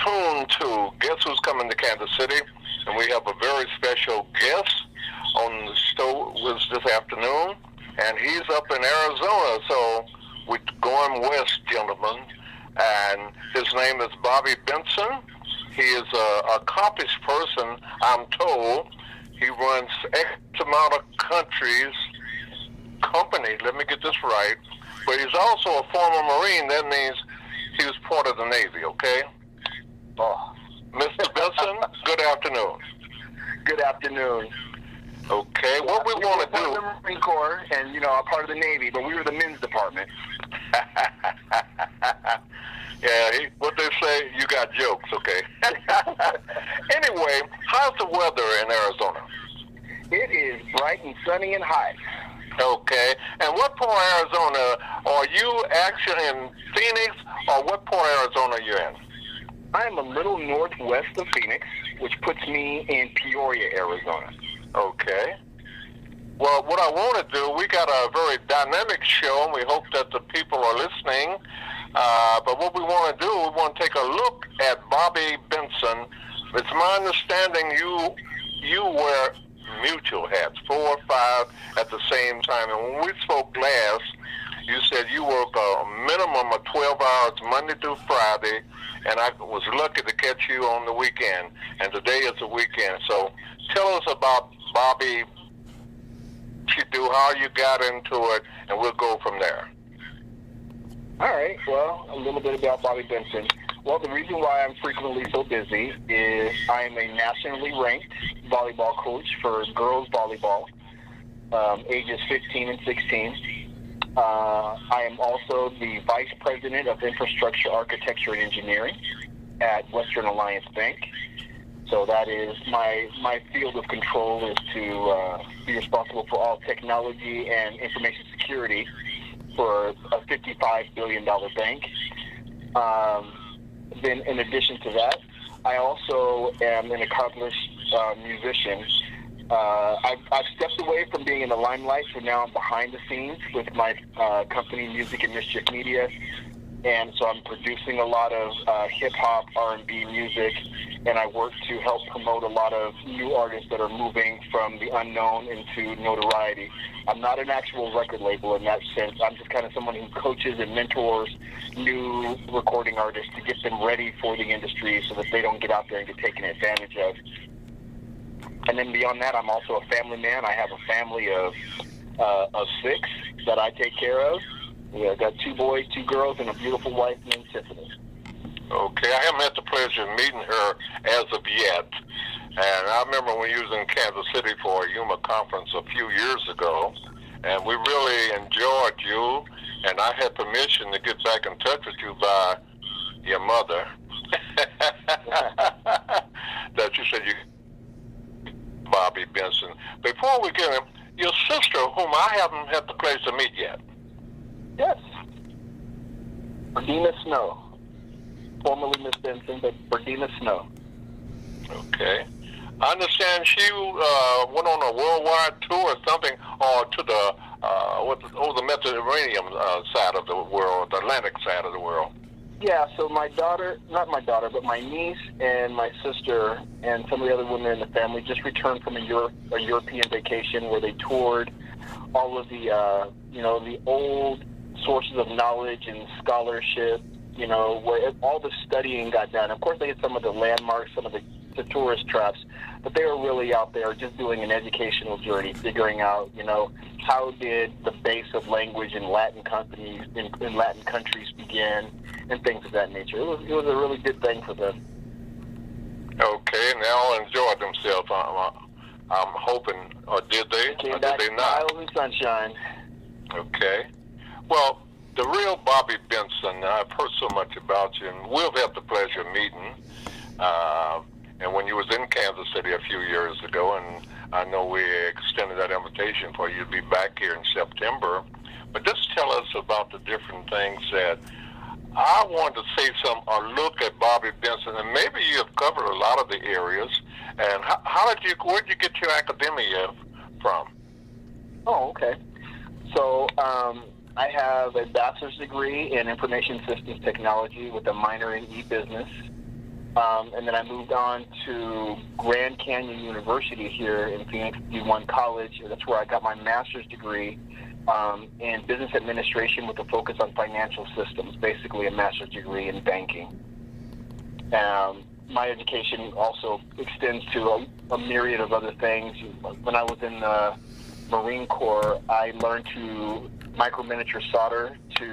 Tune to Guess Who's Coming to Kansas City, and we have a very special guest on the show this afternoon, and he's up in Arizona, so we're going west, gentlemen, and his name is Bobby Benson. He is an accomplished person, I'm told. He runs X amount of company, let me get this right, but he's also a former Marine. That means he was part of the Navy, okay? Oh, Mr. Benson, good afternoon. Good afternoon. Okay, what we want to do... We're the Marine Corps, and, I'm part of the Navy, but we were the men's department. Yeah, what they say, you got jokes, okay? Anyway, how's the weather in Arizona? It is bright and sunny and hot. Okay, and what part of Arizona, are you actually in Phoenix, or what part of Arizona are you in? I am a little northwest of Phoenix, which puts me in Peoria, Arizona. Okay. Well, what I want to do, we got a very dynamic show, and we hope that the people are listening. But what we want to do, we want to take a look at Bobby Benson. It's my understanding you wear mutual hats, 4 or 5 at the same time. And when we spoke last, you said you work a minimum of 12 hours Monday through Friday, and I was lucky to catch you on the weekend. And today is the weekend. So tell us about Bobby, what you do, how you got into it, and we'll go from there. All right. Well, a little bit about Bobby Benson. Well, the reason why I'm frequently so busy is I am a nationally ranked volleyball coach for girls volleyball, ages 15 and 16. I am also the Vice President of Infrastructure, Architecture, and Engineering at Western Alliance Bank. So that is my field of control is to be responsible for all technology and information security for a $55 billion bank. Then in addition to that, I also am an accomplished musician. I've stepped away from being in the limelight, so now I'm behind the scenes with my company, Music and Mischief Media. And so I'm producing a lot of hip-hop, R&B music, and I work to help promote a lot of new artists that are moving from the unknown into notoriety. I'm not an actual record label in that sense. I'm just kind of someone who coaches and mentors new recording artists to get them ready for the industry so that they don't get out there and get taken advantage of. And then beyond that, I'm also a family man. I have a family of 6 that I take care of. I've got 2 boys, 2 girls, and a beautiful wife named Tiffany. Okay, I haven't had the pleasure of meeting her as of yet. And I remember when you was in Kansas City for a Yuma conference a few years ago, and we really enjoyed you, and I had permission to get back in touch with you by your mother. That you said you, Bobby Benson. Before we get him, your sister, whom I haven't had the pleasure to meet yet. Yes. Berdina Snow. Formerly Miss Benson, but Berdina Snow. Okay. I understand she went on a worldwide tour or something, or to the Mediterranean side of the world, the Atlantic side of the world. Yeah, so my daughter, not my daughter, but my niece and my sister and some of the other women in the family just returned from a European vacation where they toured all of the, the old sources of knowledge and scholarship, where all the studying got done. Of course, they had some of the landmarks, some of the tourist traps, but they were really out there just doing an educational journey, figuring out, how did the base of language in Latin countries begin, and things of that nature. It was a really good thing for them. Okay, and they all enjoyed themselves. I'm hoping, or did they? Or did they not? Smiles and sunshine. Okay. Well, the real Bobby Benson, I've heard so much about you, and we've had the pleasure of meeting. And when you was in Kansas City a few years ago, and I know we extended that invitation for you to be back here in September. But just tell us about the different things that I wanted to say look at Bobby Benson, and maybe you have covered a lot of the areas. And where did you get your academia from? Oh, okay. So I have a bachelor's degree in information systems technology with a minor in e-business. And then I moved on to Grand Canyon University here in Phoenix, D1 College. That's where I got my master's degree in business administration with a focus on financial systems, basically a master's degree in banking. My education also extends to a myriad of other things. When I was in the Marine Corps, I learned to micro-miniature solder to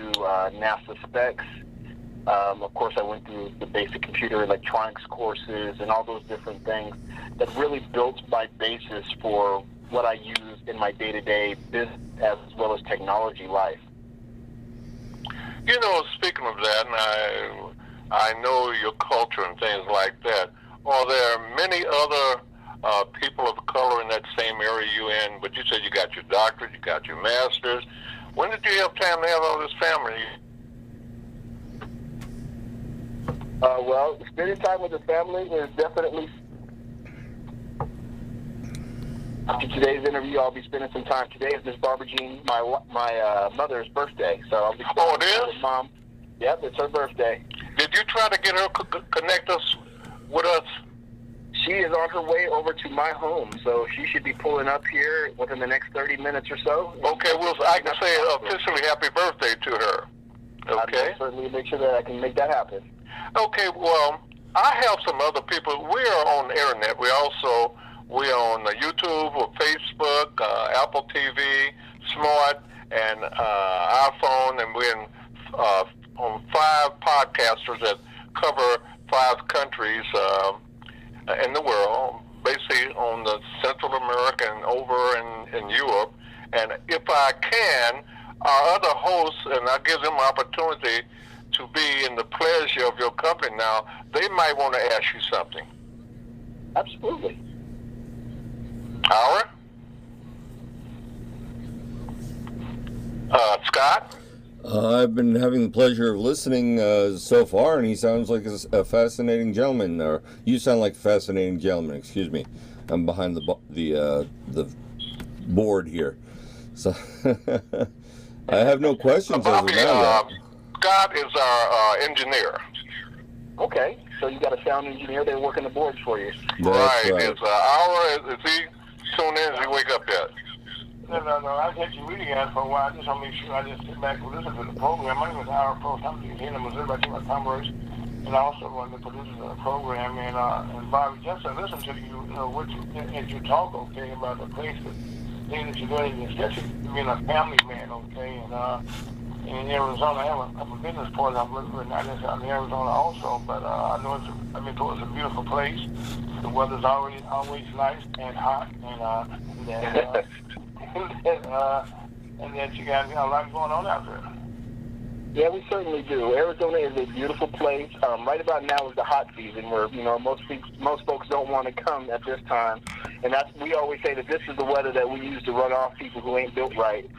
NASA specs. Of course, I went through the basic computer electronics courses and all those different things that really built my basis for what I use in my day-to-day business as well as technology life. You know, speaking of that, and I know your culture and things like that, are there many other people of color in that same area you're in? But you said you got your doctorate, you got your master's. When did you have time to have all this family? Well, spending time with the family is definitely... After today's interview, I'll be spending some time. Today is Miss Barbara Jean, my mother's birthday, so I'll be spending time with Mom. Yep, it's her birthday. Did you try to get her connect us with us? She is on her way over to my home, so she should be pulling up here within the next 30 minutes or so. Okay, well, I can say officially happy birthday to her. Okay? I'll certainly make sure that I can make that happen. Okay, well, I have some other people. We are on the internet. We're on YouTube or Facebook, Apple TV, Smart, and iPhone, and we're on 5 podcasters that cover 5 countries in the world, basically on the Central America and over in Europe. And if I can, our other hosts, and I give them opportunity to be in the pleasure of your company now, they might want to ask you something. Absolutely. Howard? Scott? I've been having the pleasure of listening so far, and he sounds like a fascinating gentleman. Or you sound like a fascinating gentleman. Excuse me. I'm behind the board here, so I have no questions as of now. Scott is our engineer. Okay, so you got a sound engineer there working the boards for you. Right. It's Howard. Is he tuned in? Does he wake up yet? No. I've had you reading it for a while. I just want to make sure I just sit back and listen to the program. My name is Howard Post. I'm here in Missouri by Commerce, and I also run the producer of the program. And Bobby, just to listen to you, what you talk, okay, about the place, the thing that you're doing, especially being a family man, okay, and in Arizona, I have a business partner I'm living with not just out in Arizona also, but I know it's a beautiful place. The weather's always nice and hot, and that you got a lot going on out there. Yeah, we certainly do. Arizona is a beautiful place. Right about now is the hot season where, most folks don't want to come at this time. And we always say that this is the weather that we use to run off people who ain't built right.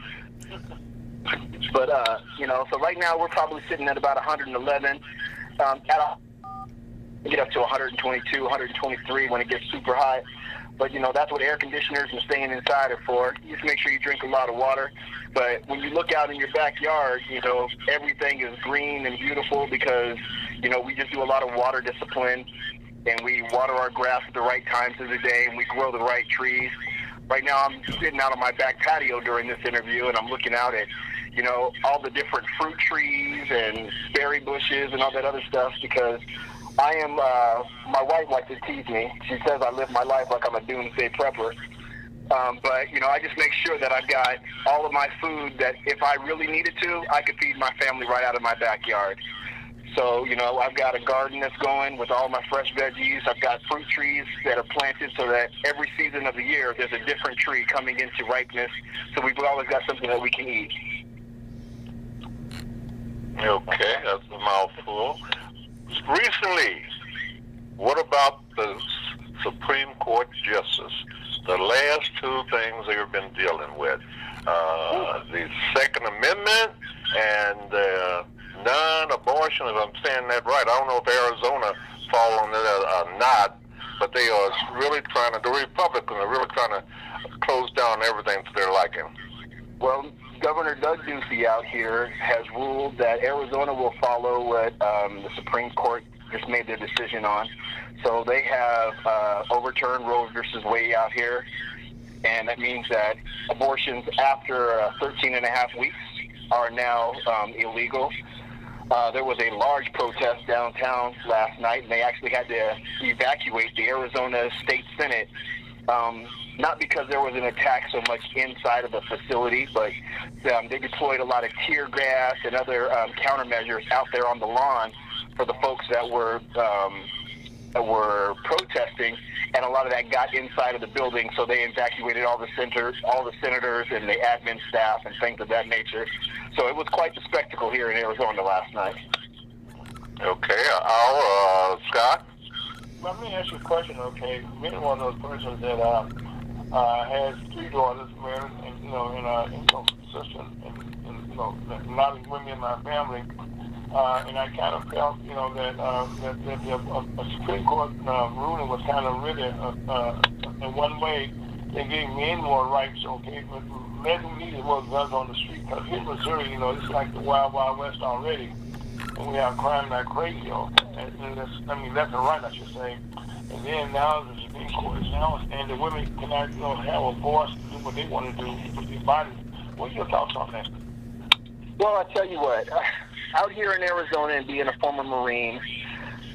But, so right now we're probably sitting at about 111. Get up to 122, 123 when it gets super hot. But, that's what air conditioners and staying inside are for. You just make sure you drink a lot of water. But when you look out in your backyard, everything is green and beautiful because, we just do a lot of water discipline. And we water our grass at the right times of the day, and we grow the right trees. Right now I'm sitting out on my back patio during this interview, and I'm looking out at, all the different fruit trees and berry bushes and all that other stuff because I am, my wife likes to tease me. She says I live my life like I'm a doomsday prepper. But, I just make sure that I've got all of my food that if I really needed to, I could feed my family right out of my backyard. So, I've got a garden that's going with all my fresh veggies. I've got fruit trees that are planted so that every season of the year there's a different tree coming into ripeness. So we've always got something that we can eat. Okay, that's a mouthful. Recently, what about the Supreme Court justice? The last two things they've been dealing with. The Second Amendment and non-abortion, if I'm saying that right. I don't know if Arizona fall on that or not, but they are really trying to, the Republicans are really trying to close down everything to their liking. Well, Governor Doug Ducey out here has ruled that Arizona will follow what the Supreme Court just made their decision on. So they have overturned Roe versus Wade out here, and that means that abortions after 13 and a half weeks are now illegal. There was a large protest downtown last night, and they actually had to evacuate the Arizona State Senate, not because there was an attack so much inside of the facility, but they deployed a lot of tear gas and other countermeasures out there on the lawn for the folks that were protesting, and a lot of that got inside of the building, so they evacuated all the senators and the admin staff and things of that nature. So it was quite the spectacle here in Arizona last night. Okay, Scott? Let me ask you a question, okay? Being one of those persons that has three daughters married, and in an income system, and not women in my family, and I kind of felt, that a Supreme Court ruling was kind of really, in one way, they gave men more rights, okay, but men needed more guns on the street, because here in Missouri, it's like the Wild Wild West already, and we have crime like crazy, and left and right, I should say. And then now the Supreme Court is now, and the women cannot, have a voice to do what they want to do with their bodies. What are your thoughts on that? Well, I tell you what, out here in Arizona and being a former Marine,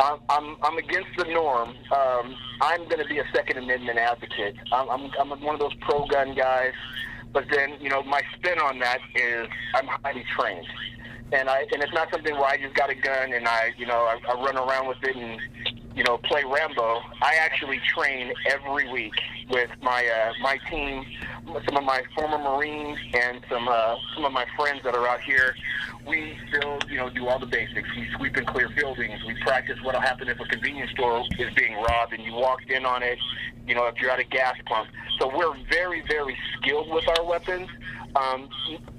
I'm against the norm. I'm going to be a Second Amendment advocate. I'm one of those pro-gun guys, but then, my spin on that is I'm highly trained. And it's not something where I just got a gun and I run around with it and, play Rambo. I actually train every week with my team, some of my former Marines and some of my friends that are out here. We still, do all the basics. We sweep and clear buildings. We practice what'll happen if a convenience store is being robbed and you walked in on it, if you're at a gas pump. So we're very, very skilled with our weapons.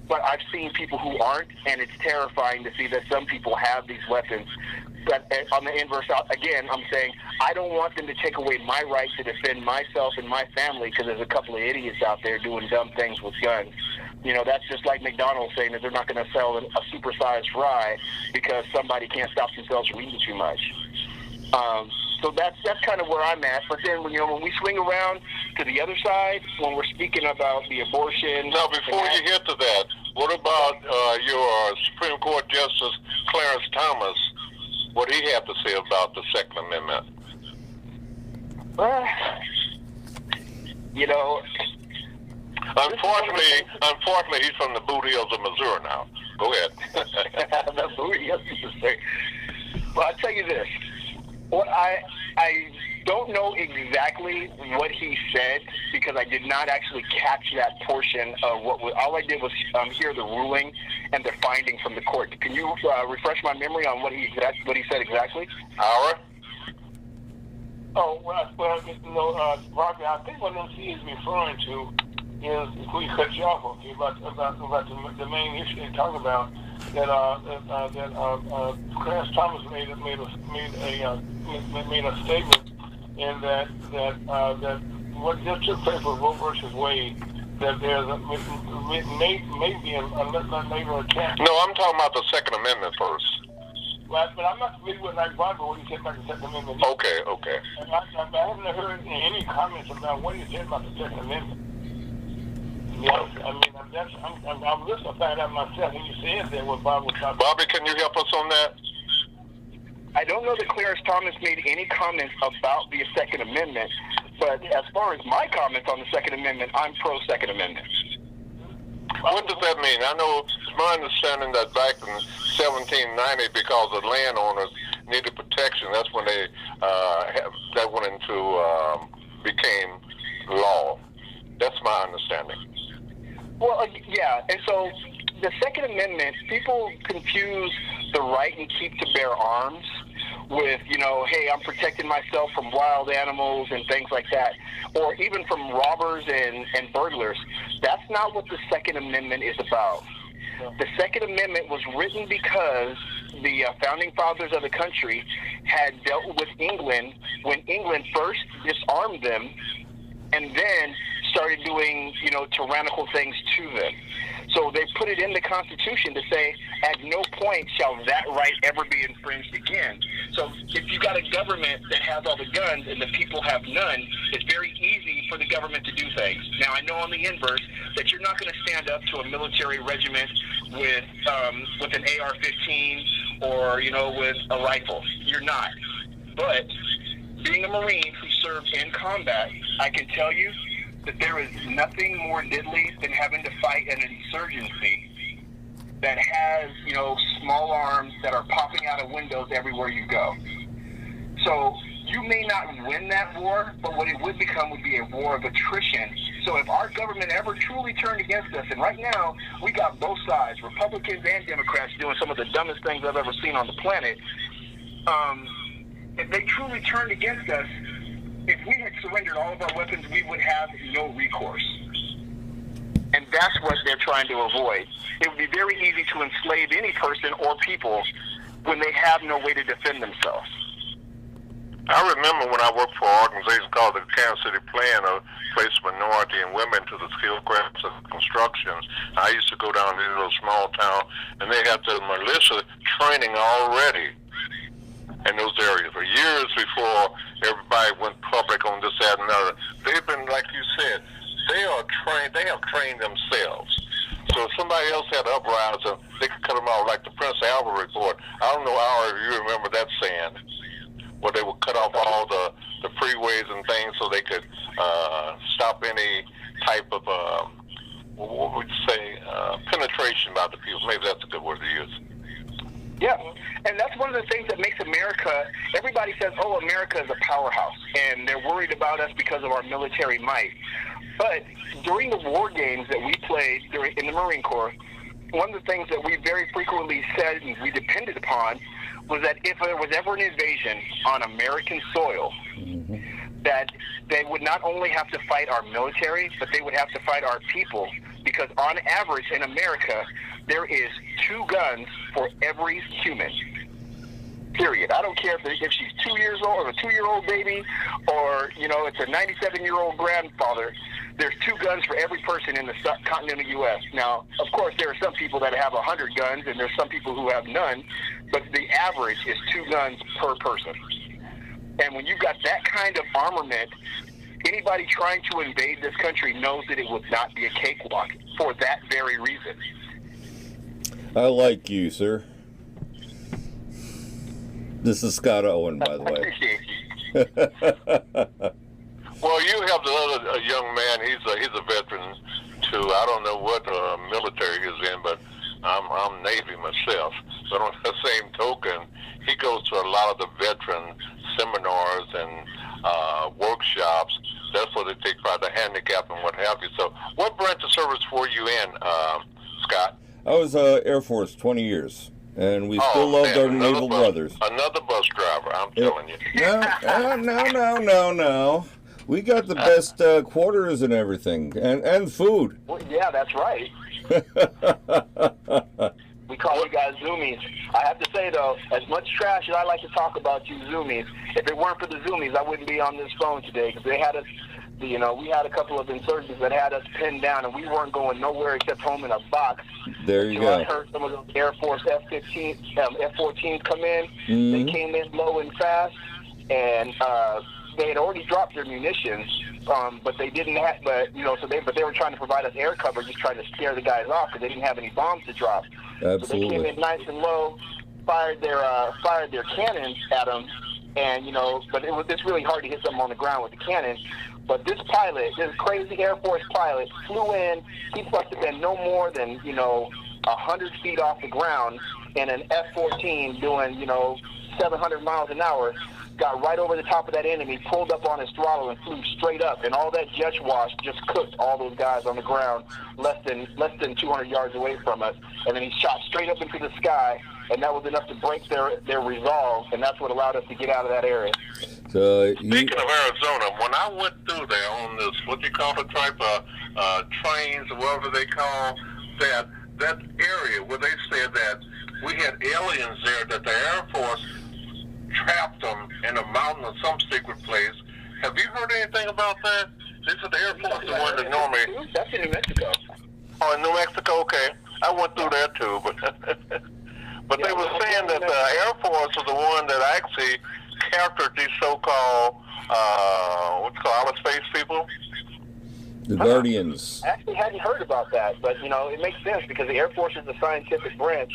But I've seen people who aren't, and it's terrifying to see that some people have these weapons. But on the inverse, again, I'm saying I don't want them to take away my right to defend myself and my family because there's a couple of idiots out there doing dumb things with guns. That's just like McDonald's saying that they're not going to sell a supersized fry because somebody can't stop themselves from eating too much. So that's kind of where I'm at. But then, when we swing around to the other side, when we're speaking about the abortion... Now, before you get to that, what about your Supreme Court Justice Clarence Thomas? What do he have to say about the Second Amendment? Unfortunately, he's from the Boot Hills of Missouri now. Go ahead. The Boot Hills of Missouri. Well, I'll tell you this. Well, I don't know exactly what he said because I did not actually catch that portion of all I did was hear the ruling and the finding from the court. Can you refresh my memory on what he said exactly? Howard? Oh, Roger, I think what MC is referring to is, before you cut you off, okay, about the main issue they talk about, that Clarence Thomas made a statement in that what just took place with Roe versus Wade, that there's maybe a later attack. No, I'm talking about the Second Amendment first. Right, but I'm not familiar with Roger what he said about the Second Amendment. Okay. And I haven't heard any comments about what he said about the Second Amendment. Yes, I'm listening to that myself when you said that what Bob was talking about. Bobby, can you help us on that? I don't know that Clarence Thomas made any comments about the Second Amendment, but as far as my comments on the Second Amendment, I'm pro-Second Amendment. What does that mean? I know it's my understanding that back in 1790, because the landowners needed protection, that's when that went into became law. That's my understanding. Well, yeah, and so the Second Amendment, people confuse the right and keep to bear arms with, hey, I'm protecting myself from wild animals and things like that, or even from robbers and burglars. That's not what the Second Amendment is about. The Second Amendment was written because the founding fathers of the country had dealt with England when England first disarmed them and then started doing, tyrannical things to them. So they put it in the Constitution to say, at no point shall that right ever be infringed again. So if you got a government that has all the guns and the people have none, it's very easy for the government to do things. Now, I know on the inverse that you're not going to stand up to a military regiment with an AR-15 or, with a rifle. You're not. But being a Marine who served in combat, I can tell you that there is nothing more deadly than having to fight an insurgency that has, small arms that are popping out of windows everywhere you go. So you may not win that war, but what it would become would be a war of attrition. So if our government ever truly turned against us, and right now we got both sides, Republicans and Democrats, doing some of the dumbest things I've ever seen on the planet, if they truly turned against us, if we had surrendered all of our weapons, we would have no recourse. And that's what they're trying to avoid. It would be very easy to enslave any person or people when they have no way to defend themselves. I remember when I worked for an organization called the Kansas City Plan, to place minority and women to the skilled crafts of construction. I used to go down to those small towns, and they had the militia training already in those areas for years before everybody went public on this, that, and another. They've been, like you said, they have trained themselves. So if somebody else had an uprising, they could cut them out, like the Prince Albert report. I don't know how you remember that saying, where they would cut off all the freeways and things so they could stop any type of, what would you say, penetration by the people. Maybe that's a good word to use. Yeah, and that's one of the things that makes America, everybody says, oh, America is a powerhouse, and they're worried about us because of our military might. But during the war games that we played in the Marine Corps, one of the things that we very frequently said and we depended upon was that if there was ever an invasion on American soil, that they would not only have to fight our military, but they would have to fight our people, because on average in America, there is 2 guns for every human. Period. I don't care if she's 2 years old or a 2-year-old baby, or it's a 97-year-old grandfather. There's 2 guns for every person in the continental U.S. Now, of course, there are some people that have 100 guns, and there's some people who have none, but the average is 2 guns per person. And when you've got that kind of armament, anybody trying to invade this country knows that it would not be a cakewalk for that very reason. I like you, sir. This is Scott Owen, by the way. I appreciate you. Well, you have the other young man. He's a veteran too. I don't know what military he's in, but I'm Navy myself. But on the same token, he goes to a lot of the veteran seminars and workshops. That's what they take pride, the handicap and what have you. So, what branch of service were you in, Scott? I was Air Force 20 years, and we still loved our naval brothers. Another bus driver, I'm telling you. No. We got the best quarters and everything, and food. Well, yeah, that's right. We call you guys Zoomies. I have to say, though, as much trash as I like to talk about you Zoomies, if it weren't for the Zoomies, I wouldn't be on this phone today, because they had us, we had a couple of insurgents that had us pinned down, and we weren't going nowhere except home in a box. There you go. I heard some of those Air Force F-14s come in. Mm-hmm. They came in low and fast, and they had already dropped their munitions, but they didn't have. But they were trying to provide us air cover, just trying to scare the guys off because they didn't have any bombs to drop. Absolutely. So they came in nice and low, fired their cannons at them, and but it's really hard to hit something on the ground with the cannon. But this pilot, this crazy Air Force pilot, flew in. He must have been no more than 100 feet off the ground in an F-14 doing 700 miles an hour. Got right over the top of that enemy, pulled up on his throttle, and flew straight up. And all that jet wash just cooked all those guys on the ground, less than 200 yards away from us. And then he shot straight up into the sky and that was enough to break their resolve, and that's what allowed us to get out of that area. So Speaking of Arizona, when I went through there on this, what you call the type of trains or whatever they call that area where they said that we had aliens there, that the Air Force trapped them in a mountain or some secret place. Have you heard anything about that? They said the Air Force is the one that normally... That's in New Mexico. Oh, in New Mexico? Okay. I went through there too, but but they were saying that the Air Force was the one that actually captured these so-called, outer space people. the Guardians. I actually hadn't heard about that, but, it makes sense because the Air Force is the scientific branch.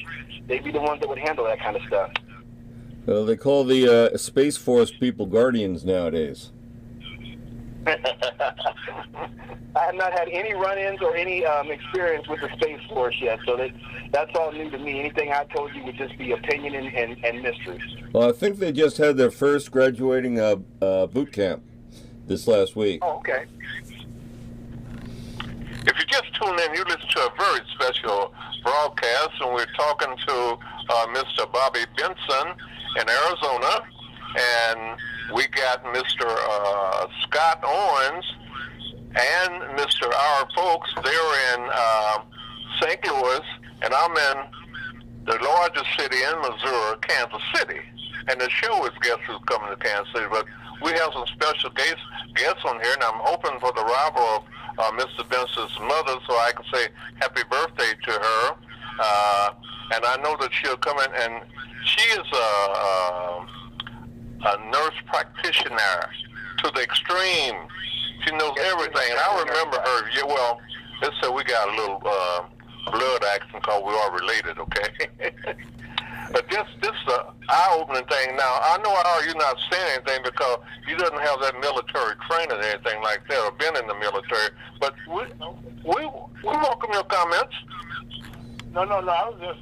They'd be the ones that would handle that kind of stuff. Well, they call the Space Force people Guardians nowadays. I have not had any run-ins or any experience with the Space Force yet, so that's all new to me. Anything I told you would just be opinion and mystery. Well, I think they just had their first graduating boot camp this last week. Oh, okay. If you just tune in, you listen to a very special broadcast, and we're talking to Mr. Bobby Benson in Arizona, and we got Mr. Scott Owens and Mr. Our folks. They're in St. Louis, and I'm in the largest city in Missouri, Kansas City. And the show is Guess Who's Coming to Kansas City, but we have some special guests on here, and I'm hoping for the arrival of Mr. Benson's mother, so I can say happy birthday to her. And I know that she'll come in, and she is a nurse practitioner to the extreme. She knows everything, and I remember her. Yeah, well, let's say we got a little blood action because we are related, okay? But this is an eye-opening thing. Now, I know you're not saying anything because you doesn't have that military training or anything like that, or been in the military. But we welcome your comments. No. I was just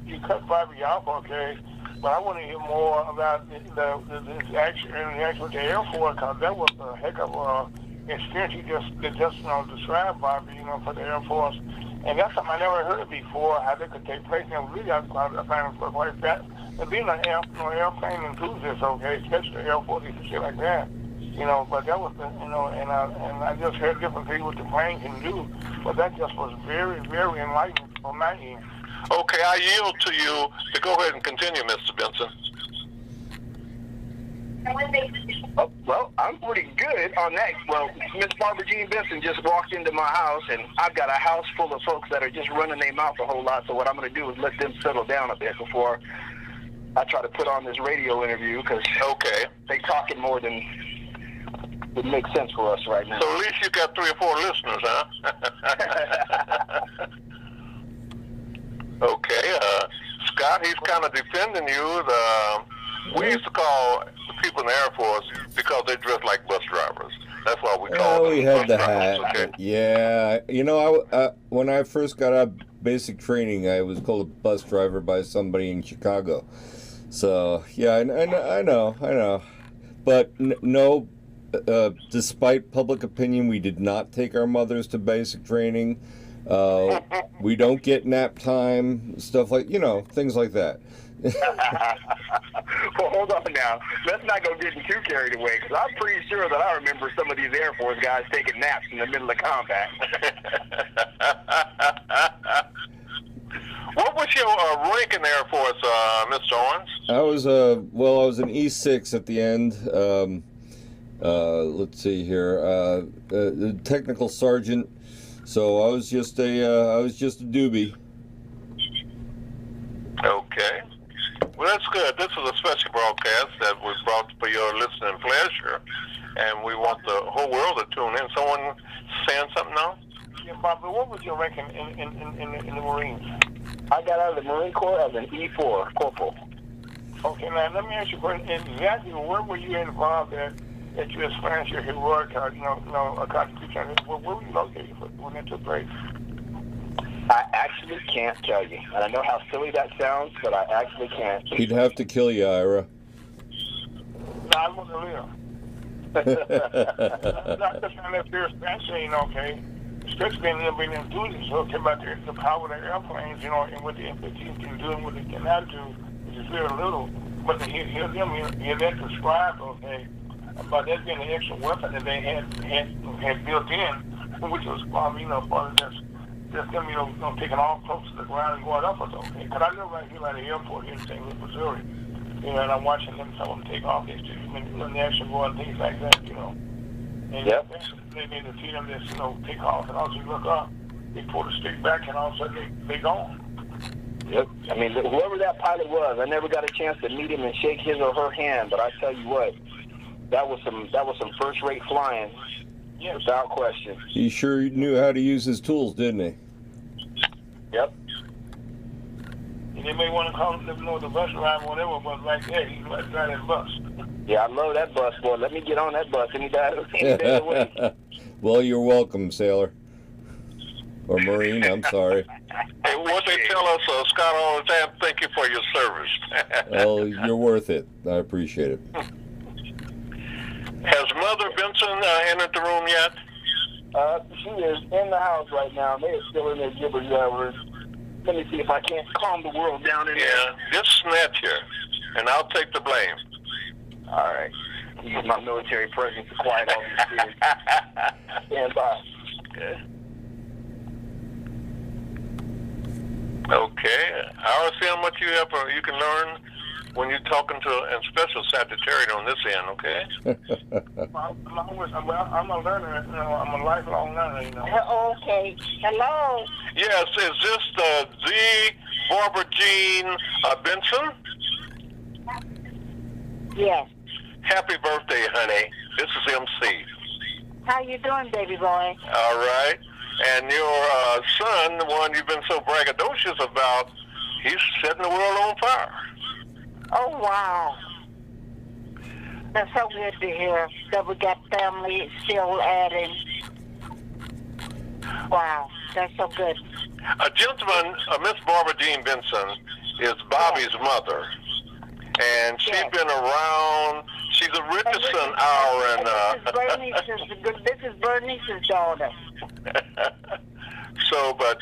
you cut Bobby off, okay? But I want to hear more about this interaction with the Air Force, because that was a heck of a experience you just described, Bobby, for the Air Force. And that's something I never heard of before, how that could take place. And really, I find it like that. And being an airplane enthusiast, okay, especially the Air Force and shit like that, but that was, and I just heard different things what the plane can do. But that just was very, very enlightening for my end. Okay, I yield to you to go ahead and continue, Mr. Benson. Oh, well, I'm pretty good on that. Well, Miss Barbara Jean Benson just walked into my house, and I've got a house full of folks that are just running their mouth a whole lot. So what I'm going to do is let them settle down a bit before I try to put on this radio interview, because they talking more than would make sense for us right now. So at least you got 3 or 4 listeners, huh? Okay, Scott, he's kind of defending you. We used to call the people in the Air Force because they dress like bus drivers. That's why we call them. We had bus the drivers, hat. okay? Yeah, when I first got out of basic training, I was called a bus driver by somebody in Chicago. So yeah, I know. But no, despite public opinion, we did not take our mothers to basic training. We don't get nap time, stuff like, things like that. Well, hold on now. Let's not go getting too carried away, because I'm pretty sure that I remember some of these Air Force guys taking naps in the middle of combat. What was your rank in the Air Force, Mr. Owens? I was an E6 at the end. Let's see here. Technical sergeant. So I was just a doobie. Okay. Well, that's good. This is a special broadcast that was brought for your listening pleasure, and we want the whole world to tune in. Someone saying something now? Yeah, Bobby, what was your rank in the Marines? I got out of the Marine Corps as an E4 corporal. Okay, now let me ask you a question. Exactly where were you involved at you experienced your heroic, a contribution? Where were you located when it took place? I actually can't tell you. And I know how silly that sounds, but I actually can't. He'd have to kill you, Ira. No, I want to live. Not just on that fear expansion, okay? especially being an enthusiast, so came about the power of the airplanes, you know, and what the F-15 can do and what they cannot do, which is very little. But to hear that described, okay, about that being an extra weapon that they had built in, which was probably, you know, part of just them, you know, taking off close to the ground and going up or something. Because I live right here by the airport here in St. Louis, Missouri. You know, and I'm watching them, some of them take off. They still doing the action board and things like that, you know. And yep. They need to see them just, you know, take off. And also you look up, they pull the stick back, and all of a sudden they gone. Yep. I mean, whoever that pilot was, I never got a chance to meet him and shake his or her hand. But I tell you what, that was some first-rate flying, yes, without question. He sure knew how to use his tools, didn't he? Yep. And they may want to call him, you know, the bus driver or whatever, but like, hey, he's like driving that bus. Yeah, I love that bus, boy. Let me get on that bus any day of the week. Well, you're welcome, sailor. Or Marine, I'm sorry. Hey, what they tell us, Scott, all the time, thank you for your service. Well, you're worth it. I appreciate it. Has Mother Benson entered the room yet? She is in the house right now. They're still in their gibber-jabbers. Let me see if I can't calm the world down in there. Yeah, just snatch her, and I'll take the blame. All right. Use my military presence to quiet all these kids. Stand by. Okay. I always see how much you have, you can learn when you're talking to a special Sagittarian on this end, okay? I'm a learner, you know, I'm a lifelong learner, you know. Okay. Hello? Yes, is this the Barbara Jean Benson? Yes. Happy birthday, honey. This is MC. How you doing, baby boy? All right. And your son, the one you've been so braggadocious about, he's setting the world on fire. Oh, wow. That's so good to hear that we got family still adding. Wow, that's so good. A gentleman, Miss Barbara Jean Benson, is Bobby's mother. And she's been around. She's a Richardson hour. This is Bernice's daughter. So, but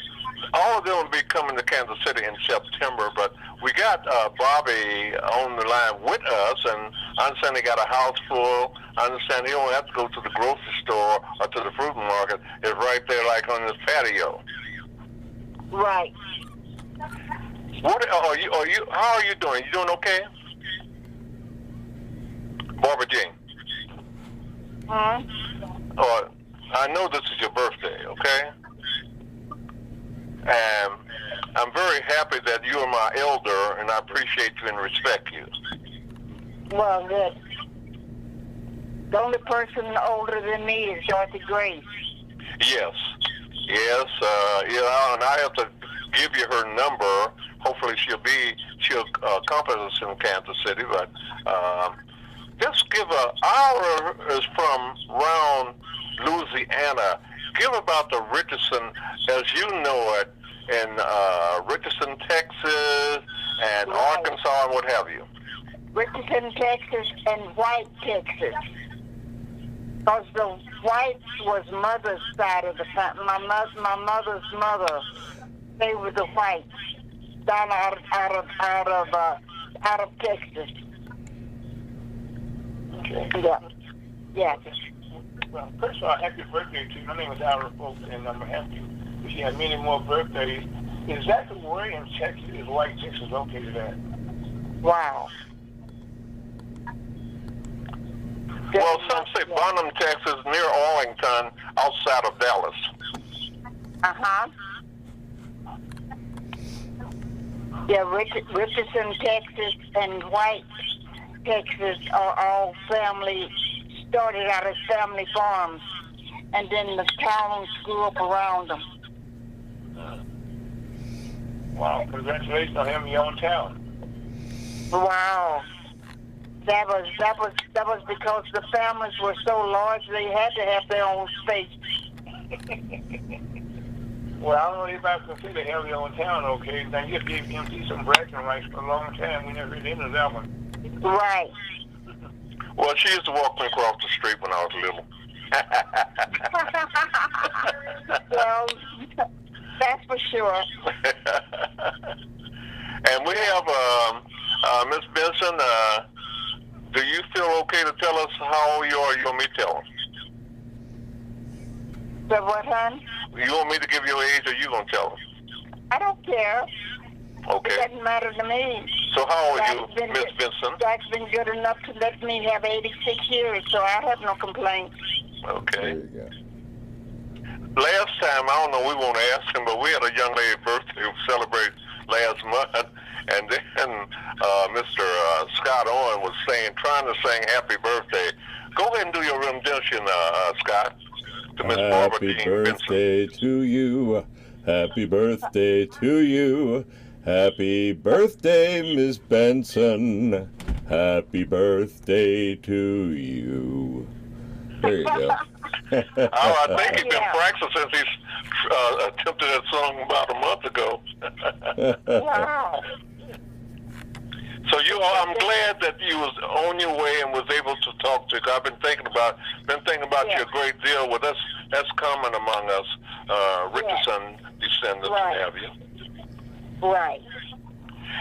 all of them will be coming to Kansas City in September. But we got Bobby on the line with us, and I understand they got a house full. I understand he don't have to go to the grocery store or to the fruit market. It's right there, like on his patio. Right. What are you? How are you doing? You doing okay? Barbara Jean. Huh? Oh, I know this is your birthday, okay? And I'm very happy that you are my elder, and I appreciate you and respect you. Well, good. The only person older than me is Dorothy Grace. Yes. Yes, you know, and I have to give you her number. Hopefully she'll accompany us in Kansas City, but just give our is from around Louisiana. Give about the Richardson as you know it in Richardson, Texas, and right. Arkansas, and what have you. Richardson, Texas, and White, Texas. Because the Whites was mother's side of the family. My mother's mother, they were the Whites down out of Texas. Okay. Yeah. Well, first of all, happy birthday to you. My name is Ira Folks, and I'm happy that you have many more birthdays. Is that the where in Texas is White Texas located at? Wow. Well, some say Bonham, Texas, near Arlington, outside of Dallas. Uh-huh. Yeah, Richardson, Texas, and White, Texas are all family, started out as family farms, and then the towns grew up around them. Wow, congratulations on having your own town. Wow. That was because the families were so large they had to have their own space. Well, I don't know if I consider they have their own town, okay? Now, you just gave MC some bragging rights for a long time. We never did into that one. Right. Well, she used to walk me across the street when I was little. Well, for sure. And we have Miss Benson. Do you feel okay to tell us how old you are? You want me to tell them? So what, hon? You want me to give your age, or you gonna tell them? I don't care. Okay. It doesn't matter to me. So how old are you, Miss Benson? God's been good enough to let me have 86 years, so I have no complaints. Okay. There you go. Last time, I don't know, we won't ask him, but we had a young lady's birthday we celebrated last month, and then Mr. Scott Owen was trying to sing happy birthday. Go ahead and do your rendition, Scott, to Miss Barbara Happy Dean birthday to you. Happy birthday to you. Happy birthday, Miss Benson. Happy birthday to you. There you go. I think he's been practicing since he's attempted that song about a month ago. Wow. So I'm glad that you was on your way and was able to talk to you. I've been thinking about you a great deal with us. That's common among us, Richardson descendants, what have you. Right.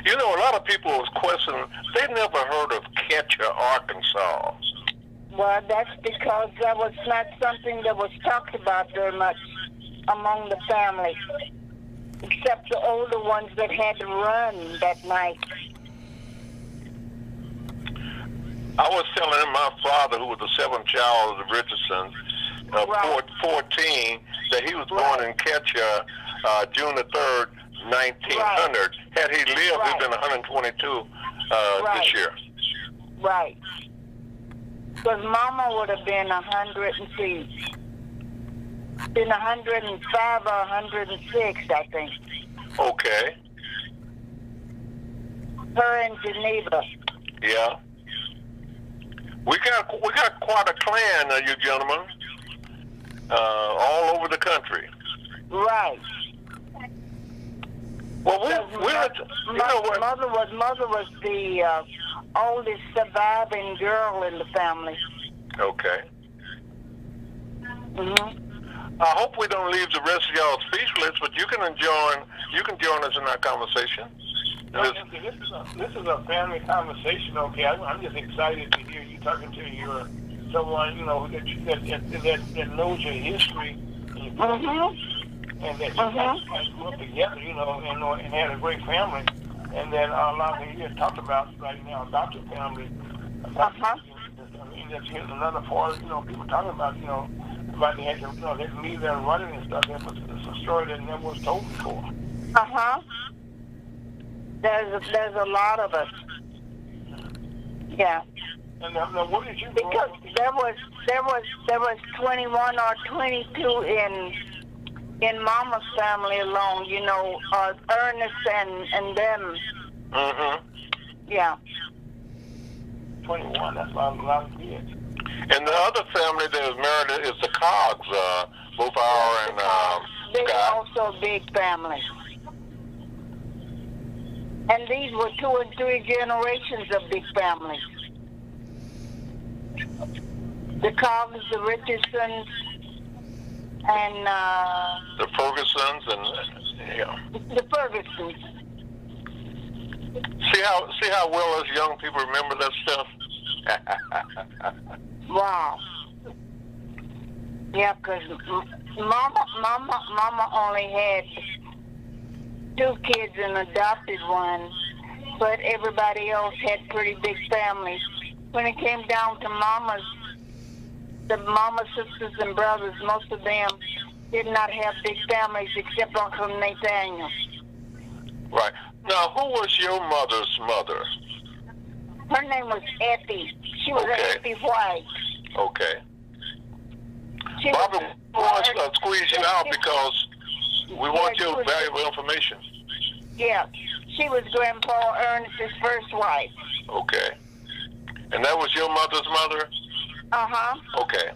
You know, a lot of people was questioning. They never heard of Ketcher, Arkansas. Well, that's because that was not something that was talked about very much among the family, except the older ones that had to run that night. I was telling him my father, who was the seventh child of the Richardsons, 14, that he was born in Ketcher, June the 3rd, 1900. Had he lived, he'd been 122 this year. Right. Because Mama would have been 105 or 106, I think. Okay. Her in Geneva. Yeah. We got quite a clan, you gentlemen, all over the country. Right. Well, Mother was the oldest surviving girl in the family. Okay. Mhm. I hope we don't leave the rest of y'all speechless, but you can join us in our conversation. This is a family conversation, okay? I'm just excited to hear you talking to someone, you know, that knows your history. And that you guys grew up together, you know, and had a great family. And then a lot of you talked about right now about your family. I mean, here's another part, you know, people talking about, you know, about they had to, you know, they leave there running and stuff. It's a story that never was told before. There's a lot of us. Yeah. And now what did you do? Because there was 21 or 22 in Mama's family alone, you know, Ernest and them. Yeah. 21, that's a lot of kids. And the other family that is married is the Coggs, both our and They're Scott. also a big family. And these were 2 and 3 generations of big families. The Coggs, the Richardsons, and The Fergusons and the Fergusons. See how well us young people remember that stuff. Wow. Yeah, because Mama only had 2 kids and adopted one, but everybody else had pretty big families. When it came down to the Mama's sisters and brothers, most of them did not have big families except Uncle Nathaniel. Right. Now, who was your mother's mother? Her name was Effie. She was Effie White. Okay. Bobby, we want to squeeze you out because we want your valuable information. Yeah. She was Grandpa Ernest's first wife. Okay. And that was your mother's mother? Okay.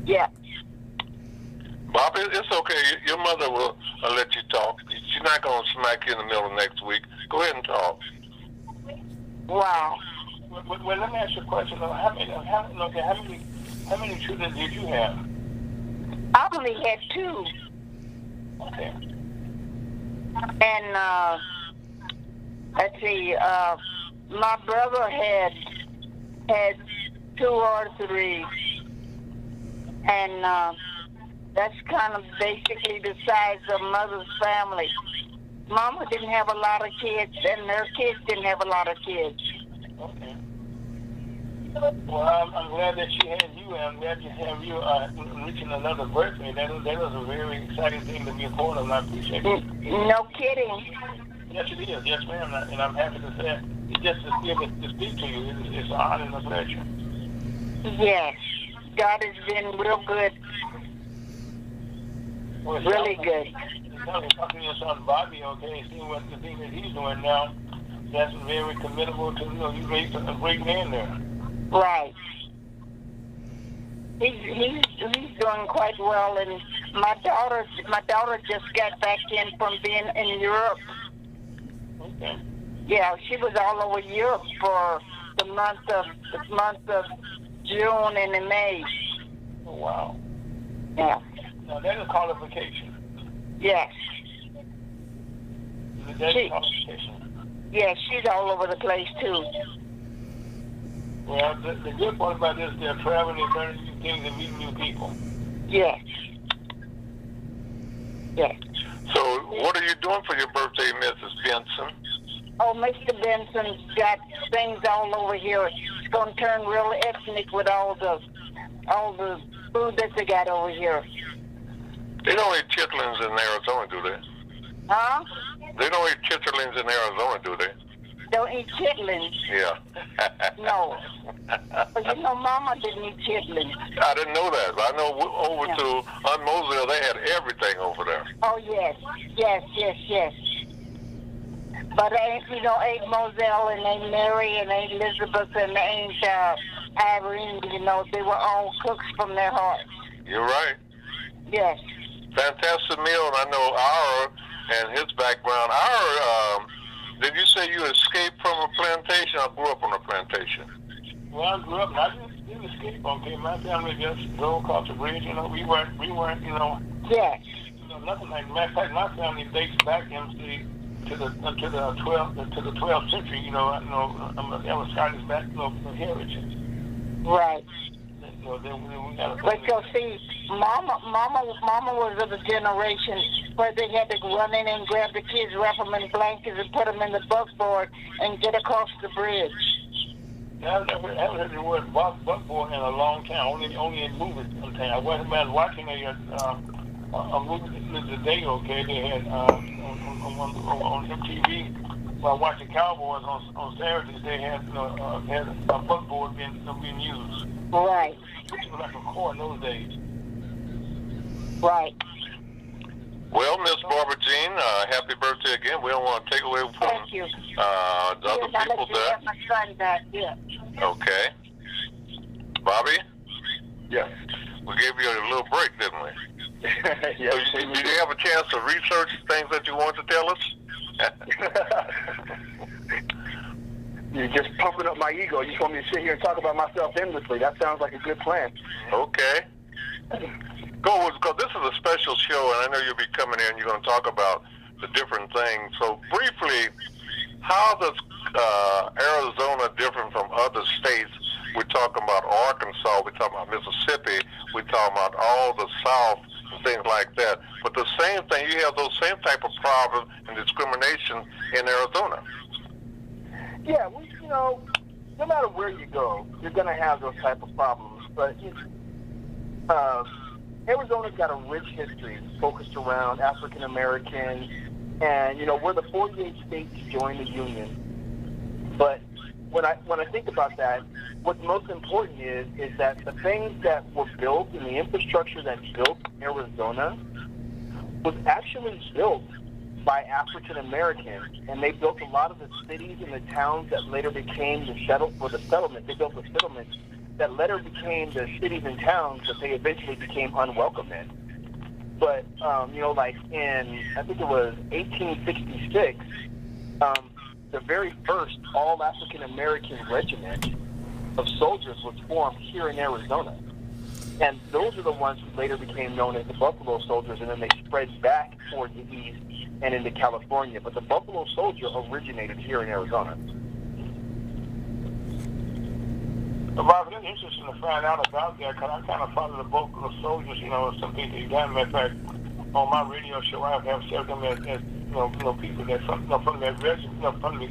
Yeah. Bobby, it's okay. Your mother will let you talk. She's not going to smack you in the middle of next week. Go ahead and talk. Wow. Well, let me ask you a question. How many children did you have? I only had two. Okay. And let's see, my brother had two or three, and that's kind of basically the size of Mother's family. Mama didn't have a lot of kids, and their kids didn't have a lot of kids. Okay. Well, I'm glad that she had you, and I'm glad to have you reaching another birthday. That was a very exciting thing to be a part of, and I appreciate it. No kidding. Yes, it is. Yes, ma'am. And I'm happy to say it. It's just to be able to speak to you. It's an honor and a pleasure. Yes. God has been real good. Well, Really good. Talking to your son Bobby, okay, seeing what the thing that he's doing now, that's very commendable to, you raised a great man there. Right. He's doing quite well, and my daughter just got back in from being in Europe. Okay. Yeah, she was all over Europe for the month of June and in May. Oh, wow. Yeah. Now, that is qualification. Yes. That's qualification. Yeah, she's all over the place too. Well, the good part about this, they're traveling, they're learning new things and meeting new people. Yes. Yes. So, what are you doing for your birthday, Mrs. Benson? Oh, Mr. Benson's got things all over here. It's going to turn real ethnic with all the food that they got over here. They don't eat chitlins in Arizona, do they? Huh? They don't eat chitlins in Arizona, do they? Don't eat chitlins. Yeah. No. But you know, Mama didn't eat chitlins. I didn't know that. I know over to Aunt Moselle, they had everything over there. Oh, yes. Yes. But ain't Moselle and ain't Mary and ain't Elizabeth and ain't Irene, they were all cooks from their hearts. You're right. Yes. Fantastic meal, and I know our and his background. Did you say you escaped from a plantation or grew up on a plantation? Well, I grew up, I didn't escape, okay? My family just drove across the bridge, we weren't, Yes. Nothing like that. Matter of fact, my family dates back into to the 12th century, that was Scottish back, heritage. Right. Then we got But you'll see, Mama was of the generation where they had to run in and grab the kids, wrap them in blankets, and put them in the buckboard and get across the bridge. I haven't heard the word buckboard in a long time. Only in movies sometimes. I wasn't watching a movie today. Okay, they had on MTV. While watching Cowboys on Saturdays, they had had a buckboard being used. Right. It was like a core in those days. Right. Well, Miss Barbara Jean, happy birthday again. We don't want to take away from Thank you. the other people there. My son back. Yeah. Okay. Bobby? Yes. We gave you a little break, didn't we? Yes. So did you have a chance to research things that you want to tell us? You're just pumping up my ego. You just want me to sit here and talk about myself endlessly. That sounds like a good plan. Okay. Go, because this is a special show, and I know you'll be coming in. You're going to talk about the different things. So briefly, how does Arizona different from other states? We're talking about Arkansas. We're talking about Mississippi. We're talking about all the South and things like that. But the same thing, you have those same type of problems and discrimination in Arizona. Yeah, no matter where you go, you're going to have those type of problems. But Arizona's got a rich history focused around African Americans, and we're the 48 states to join the union. But when I think about that, what's most important is that the things that were built and the infrastructure that's built in Arizona was actually built by African Americans, and they built a lot of the cities and the towns that later became the settlement. They built the settlements that later became the cities and towns that they eventually became unwelcome in. But like in, I think it was 1866, the very first all African American regiment of soldiers was formed here in Arizona. And those are the ones who later became known as the Buffalo Soldiers, and then they spread back toward the east and into California. But the Buffalo Soldier originated here in Arizona. But Bob, it's interesting to find out about that, because I kind of follow the Buffalo Soldiers, some people you've done. Matter of fact, on my radio show, I have said them as people that from that regiment, from the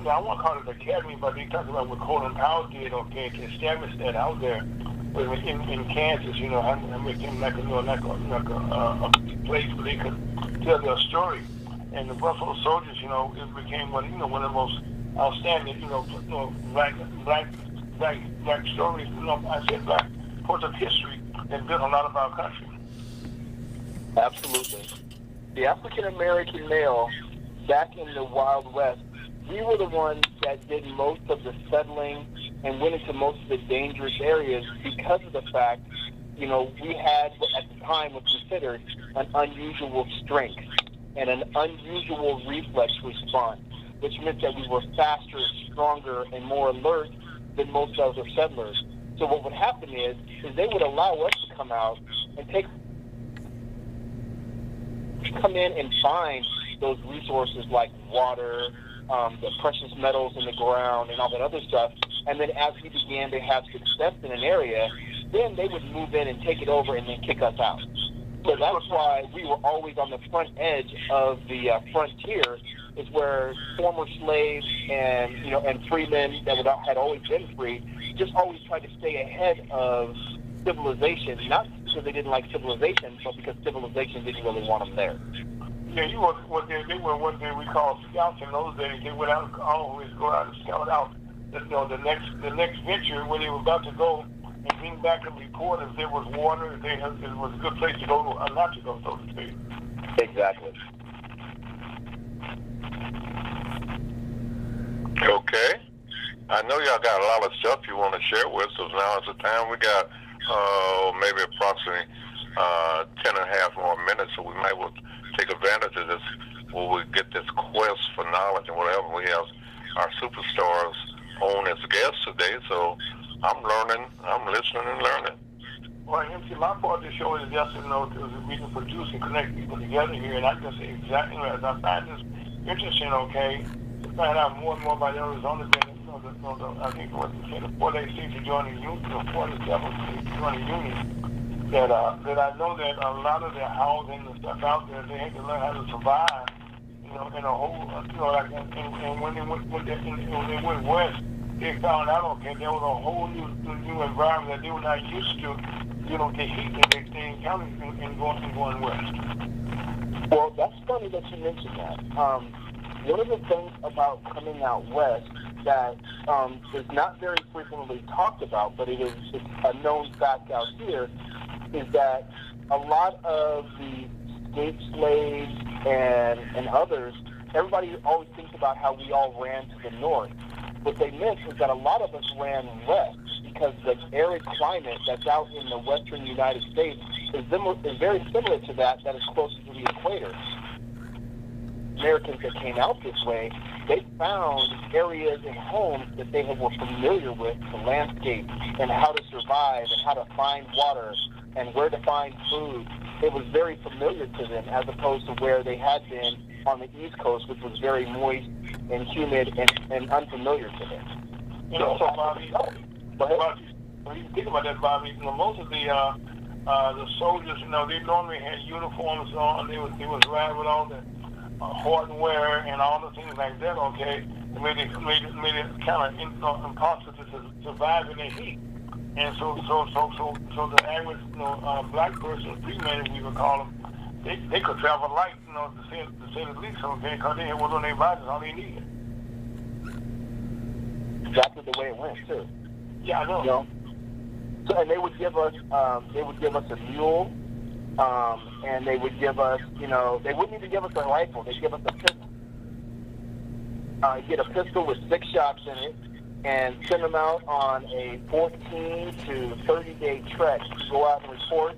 I won't call it the academy, but they talk about what Colin Powell did, okay, to establish that out there in Kansas, and make them like a place where they could tell their story. And the Buffalo Soldiers, it became one of the most outstanding, black stories, I said black parts of history that built a lot of our country. Absolutely. The African American male back in the Wild West, we were the ones that did most of the settling and went into most of the dangerous areas because of the fact, we had what at the time was considered an unusual strength and an unusual reflex response, which meant that we were faster, stronger, and more alert than most other settlers. So what would happen is they would allow us to come out and come in and find those resources like water, the precious metals in the ground, and all that other stuff. And then as we began to have success in an area, then they would move in and take it over and then kick us out. So that's why we were always on the front edge of the frontier, is where former slaves and and freemen that had always been free just always tried to stay ahead of civilization, not because they didn't like civilization, but because civilization didn't really want them there. Yeah, they were what we call scouts in those days. They would always go out and scout out the next venture where they were about to go, and bring back a report if there was water, if it was a good place to go or not to go, so to speak. Exactly. Okay. I know y'all got a lot of stuff you want to share with us. So now is the time. We got maybe approximately 10 and a half more minutes, so we might well take advantage of this where we get this quest for knowledge and whatever. We have our superstars on as guests today, so I'm learning, I'm listening and learning. Well, MC, my part of the show is just we can produce and connect people together here, and I can say exactly as I find this interesting, okay, to find out more and more about Arizona being, I think what they say, the 4-day states to join the union, the 47 states to join the union, that I know that a lot of their housing and stuff out there, they had to learn how to survive, in a whole, and when they went west, they found out, okay, there was a whole new environment that they were not used to, the heat that they encountered in going west. Well, that's funny that you mentioned that. One of the things about coming out west that is not very frequently talked about, but it's a known fact out here, is that a lot of the escaped slaves and others, everybody always thinks about how we all ran to the north. What they miss is that a lot of us ran west because the arid climate that's out in the western United States is very similar to that is closer to the equator. Americans that came out this way, they found areas and homes that they were familiar with, the landscape and how to survive and how to find water and where to find food. It was very familiar to them as opposed to where they had been on the East Coast, which was very moist and humid and unfamiliar to them. Bobby, when you think about that, Bobby, most of the soldiers, they normally had uniforms on. They was riding with all the hardware and all the things like that. Okay, it made it kind of impossible to survive in the heat. And so the average black person, free man, as we would call them, they could travel light, to say the least, okay, because they had what on their bodies, all they needed. Exactly the way it went too. Yeah, I know. So, and they would give us a mule, and they would give us, they wouldn't even give us a rifle. They'd give us a pistol. Get a pistol with 6 shots in it, and send them out on a 14 to 30-day trek to go out and report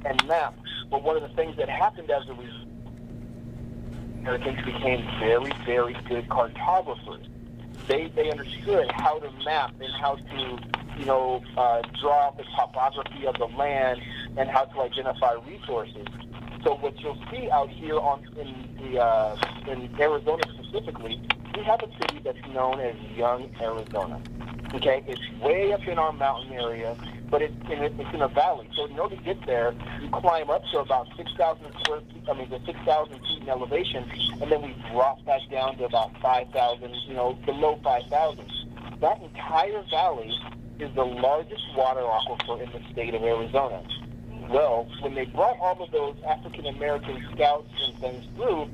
and map. But one of the things that happened as a result, Americans became very, very good cartographers. They understood how to map and how to, draw out the topography of the land and how to identify resources. So what you'll see out here in Arizona specifically, we have a city that's known as Young Arizona. Okay, it's way up in our mountain area, but it's in a valley. So in order to get there, you climb up to about 6,000 feet in elevation, and then we drop back down to about 5,000, below 5,000. That entire valley is the largest water aquifer in the state of Arizona. Well, when they brought all of those African-American scouts and things through,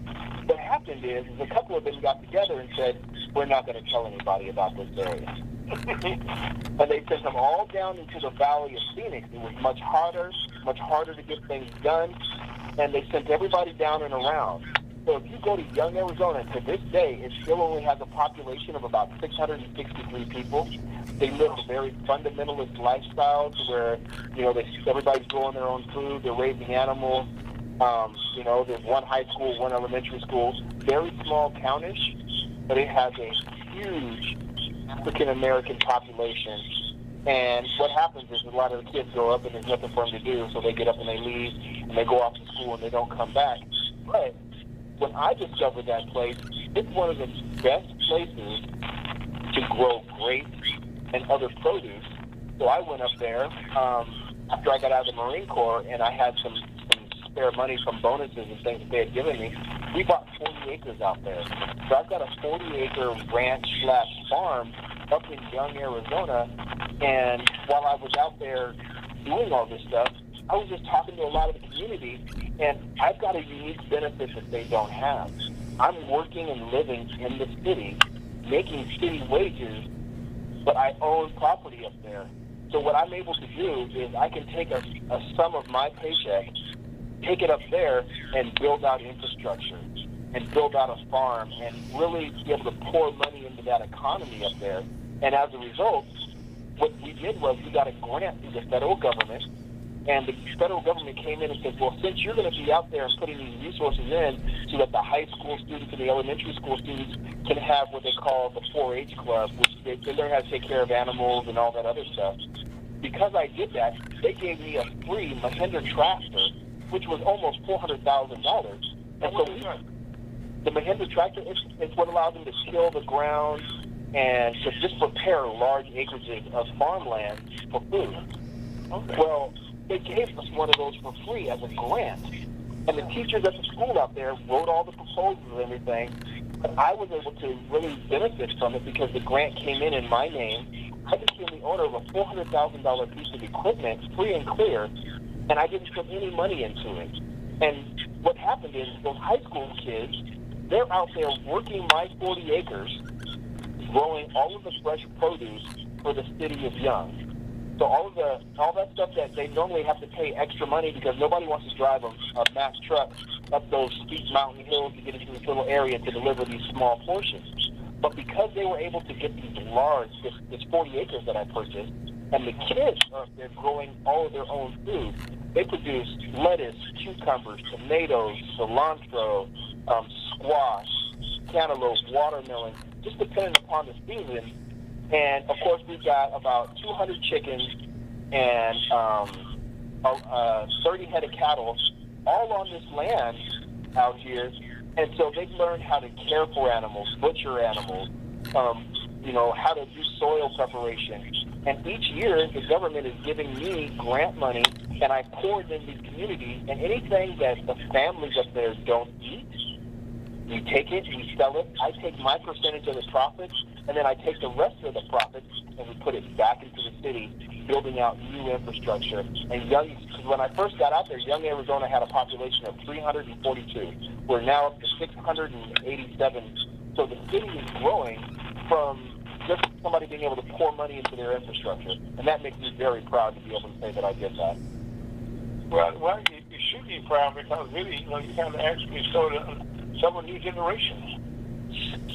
what happened is a couple of them got together and said, we're not going to tell anybody about this area. And they sent them all down into the Valley of Phoenix. It was much harder to get things done, and they sent everybody down and around. So if you go to Young Arizona, to this day, it still only has a population of about 663 people. They live a very fundamentalist lifestyle to where, everybody's growing their own food, they're raising animals. There's one high school, one elementary school. Very small townish, but it has a huge African-American population. And what happens is a lot of the kids grow up and there's nothing for them to do, so they get up and they leave, and they go off to school and they don't come back. But when I discovered that place, it's one of the best places to grow grapes and other produce. So I went up there after I got out of the Marine Corps, and I had some spare money from bonuses and things that they had given me. We bought 40 acres out there. So I've got a 40-acre ranch/farm up in Young, Arizona. And while I was out there doing all this stuff, I was just talking to a lot of the community, and I've got a unique benefit that they don't have. I'm working and living in the city, making city wages, but I own property up there. So what I'm able to do is I can take a sum of my paycheck, take it up there, and build out infrastructure, and build out a farm, and really be able to pour money into that economy up there. And as a result, what we did was we got a grant through the federal government, and the federal government came in and said, well, since you're going to be out there and putting these resources in so that the high school students and the elementary school students can have what they call the 4-H club, which they learn how to take care of animals and all that other stuff. Because I did that, they gave me a free Mahindra tractor, which was almost $400,000. And so the Mahindra tractor, it's what allows them to till the ground and to just prepare large acreages of farmland for food. Okay. Well, they gave us one of those for free as a grant. And the teachers at the school out there wrote all the proposals and everything. But I was able to really benefit from it because the grant came in my name. I became the owner of a $400,000 piece of equipment, free and clear, and I didn't put any money into it. And what happened is those high school kids, they're out there working my 40 acres, growing all of the fresh produce for the city of Young. So all that stuff that they normally have to pay extra money because nobody wants to drive a Mack truck up those steep mountain hills to get into this little area to deliver these small portions. But because they were able to get this 40 acres that I purchased, and the kids are up there growing all of their own food, they produce lettuce, cucumbers, tomatoes, cilantro, squash, cantaloupe, watermelon, just depending upon the season. And, of course, we've got about 200 chickens and 30 head of cattle all on this land out here. And so they've learned how to care for animals, butcher animals, how to do soil preparation. And each year, the government is giving me grant money, and I pour it in these communities. And anything that the families up there don't eat, we take it, we sell it. I take my percentage of the profits, and then I take the rest of the profits and we put it back into the city, building out new infrastructure. And when I first got out there, Young Arizona had a population of 342. We're now up to 687. So the city is growing from just somebody being able to pour money into their infrastructure. And that makes me very proud to be able to say that I did that. Well, you should be proud because really, you kind of actually started several new generations.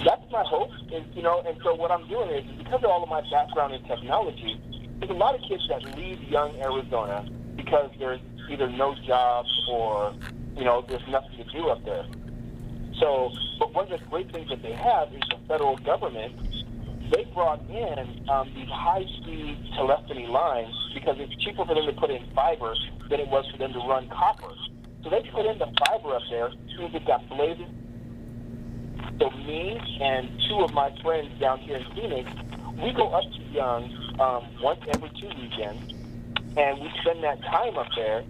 That's my hope, and so what I'm doing is because of all of my background in technology, there's a lot of kids that leave Young Arizona because there's either no jobs or, there's nothing to do up there. So, but one of the great things that they have is the federal government they brought in these high-speed telephony lines because it's cheaper for them to put in fiber than it was for them to run copper. So they put in the fiber up there, and it got blazing. So me and two of my friends down here in Phoenix, we go up to Young once every 2 weekends, and we spend that time up there,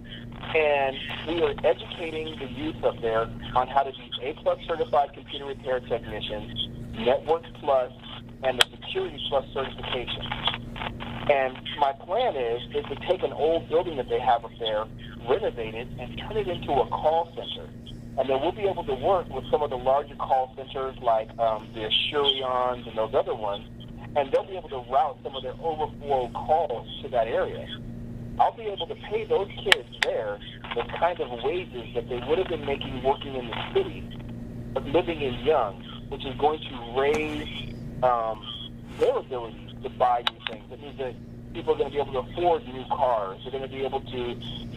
and we are educating the youth up there on how to be A-plus certified computer repair technicians, Network Plus, and the Security Plus certification. And my plan is to take an old building that they have up there, renovate it, and turn it into a call center. And then we'll be able to work with some of the larger call centers like the Assurions and those other ones, and they'll be able to route some of their overflow calls to that area. I'll be able to pay those kids there the kind of wages that they would have been making working in the city, but living in Young, which is going to raise their ability to buy new things. It means that people are going to be able to afford new cars. They're going to be able to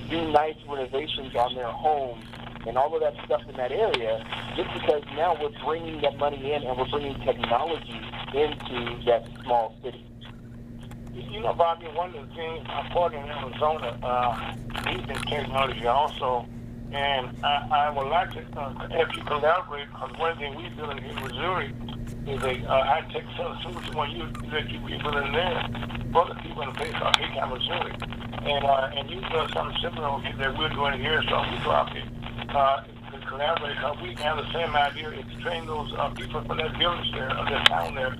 do nice renovations on their homes and all of that stuff in that area, just because now we're bringing that money in and we're bringing technology into that small city. You know, Bobby, one of the things I'm part in Arizona, he's in technology also, and I would like to have you collaborate, because one thing we're doing here in Missouri is a high-tech solution where that you be building there for the people in a place called Haytown, Missouri. And you've done something similar that we're doing here, so we probably could collaborate, because we have the same idea, is to train those people from that village there, or that town there,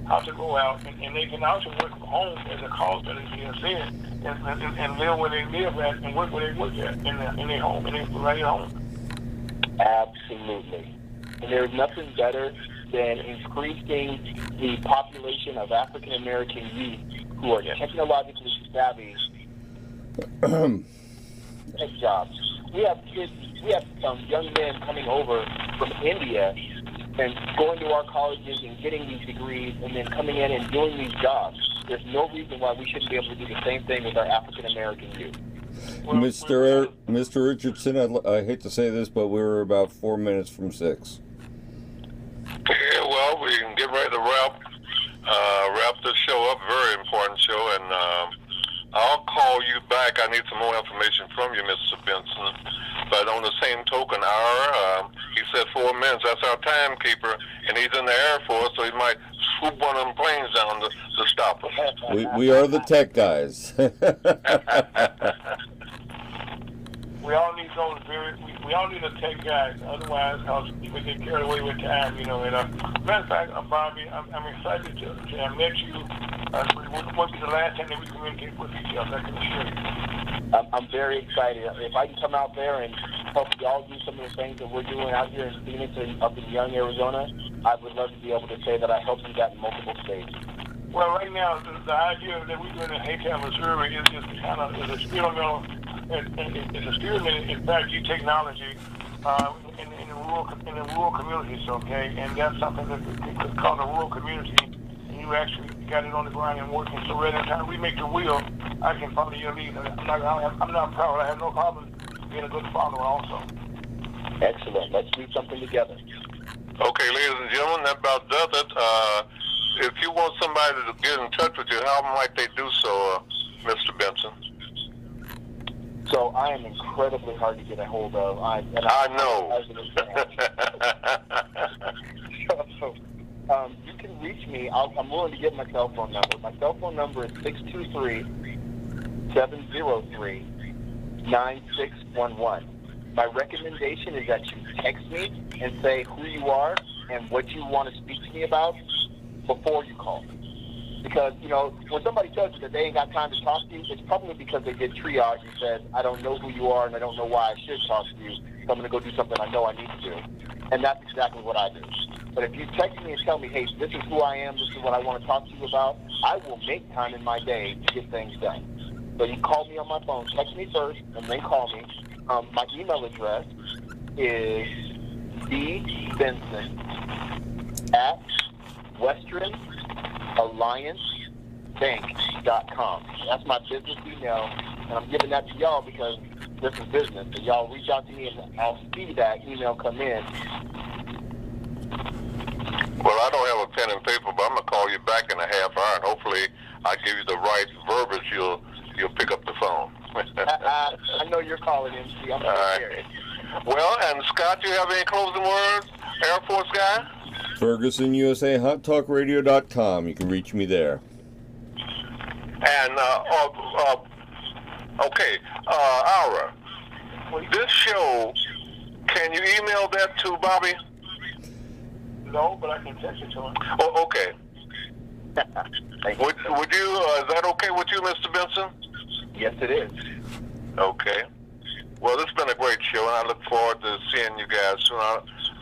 how to go out, and they can also work from home as a call center, as you said, and live where they live at and work where they work at, in their home, right at home. Absolutely. And there's nothing better than increasing the population of African American youth who are technologically savvy tech jobs. We have kids, we have some young men coming over from India and going to our colleges and getting these degrees and then coming in and doing these jobs. There's no reason why we shouldn't be able to do the same thing with our African American youth. Mr. Richardson, I hate to say this, but we're about 4 minutes from 6. Yeah, well, we can get ready to wrap this show up. Very important show, and I'll call you back. I need some more information from you, Mr. Benson. But on the same token, he said 4 minutes. That's our timekeeper, and he's in the Air Force, so he might swoop one of them planes down to stop us. We are the tech guys. We all need those we all need a tech guys, otherwise people get carried away with time, you know. And matter of fact, Bobby, I'm excited to have met you. It won't be the last time that we communicate with each other, I can assure you. I'm very excited. If I can come out there and help y'all do some of the things that we're doing out here in Phoenix and up in Young, Arizona, I would love to be able to say that I helped you that in multiple states. Well, right now, the idea that we're doing in Haytown, Missouri is just kind of is a experimental. It's a experiment. In fact, you technology in the rural communities, okay, and that's something that is called a rural community. And you actually got it on the ground and working. So every time we make the wheel, I can follow your lead. I'm not proud. I have no problem being a good follower also. Excellent. Let's do something together. Okay, ladies and gentlemen, that about does it. If you want somebody to get in touch with you, how might they do so, Mr. Benson? So I am incredibly hard to get a hold of. I know. So, you can reach me. I'm willing to give my cell phone number. My cell phone number is 623-703-9611. My recommendation is that you text me and say who you are and what you want to speak to me about before you call me. Because, you know, when somebody tells you that they ain't got time to talk to you, it's probably because they did triage and said, I don't know who you are and I don't know why I should talk to you, so I'm going to go do something I know I need to do. And that's exactly what I do. But if you text me and tell me, hey, this is who I am, this is what I want to talk to you about, I will make time in my day to get things done. So you call me on my phone, text me first, and then call me. My email address is bbenson@westernalliancebank.com. That's my business email, and I'm giving that to y'all because this is business. So y'all reach out to me, and I'll see that email come in. Well, I don't have a pen and paper, but I'm going to call you back in a half hour, and hopefully I give you the right verbiage. You'll pick up the phone. I know you're calling in. See, I'm prepared. Well, and Scott, do you have any closing words, Air Force guy? Ferguson, USA, HotTalkRadio.com. You can reach me there. And, okay, Aura, this show, can you email that to Bobby? No, but I can text it to him. Oh, okay. Would you, is that okay with you, Mr. Benson? Yes, it is. Okay. Well, this has been a great show, and I look forward to seeing you guys soon.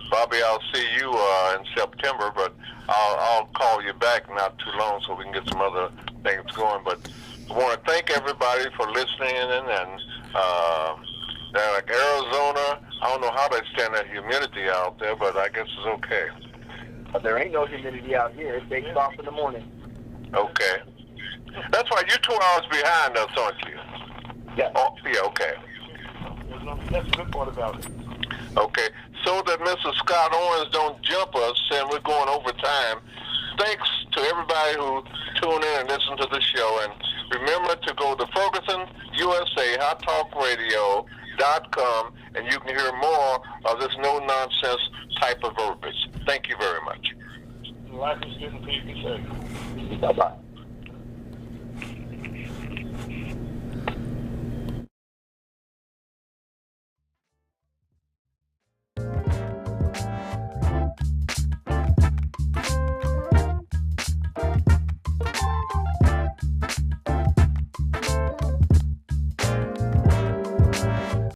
Bobby, I'll see you in September, but I'll call you back not too long so we can get some other things going. But I want to thank everybody for listening, and like Arizona, I don't know how they stand that humidity out there, but I guess it's okay. There ain't no humidity out here. It takes off in the morning. Okay. That's right. You're 2 hours behind us, aren't you? Yeah. Oh, yeah, okay. That's the good part about it. Okay. So that Mr. Scott Owens don't jump us, and we're going over time. Thanks to everybody who tuned in and listened to the show. And remember to go to Ferguson, USA, HotTalkRadio.com, and you can hear more of this no-nonsense type of verbiage. Thank you very much. Life is getting paid to say. Bye-bye.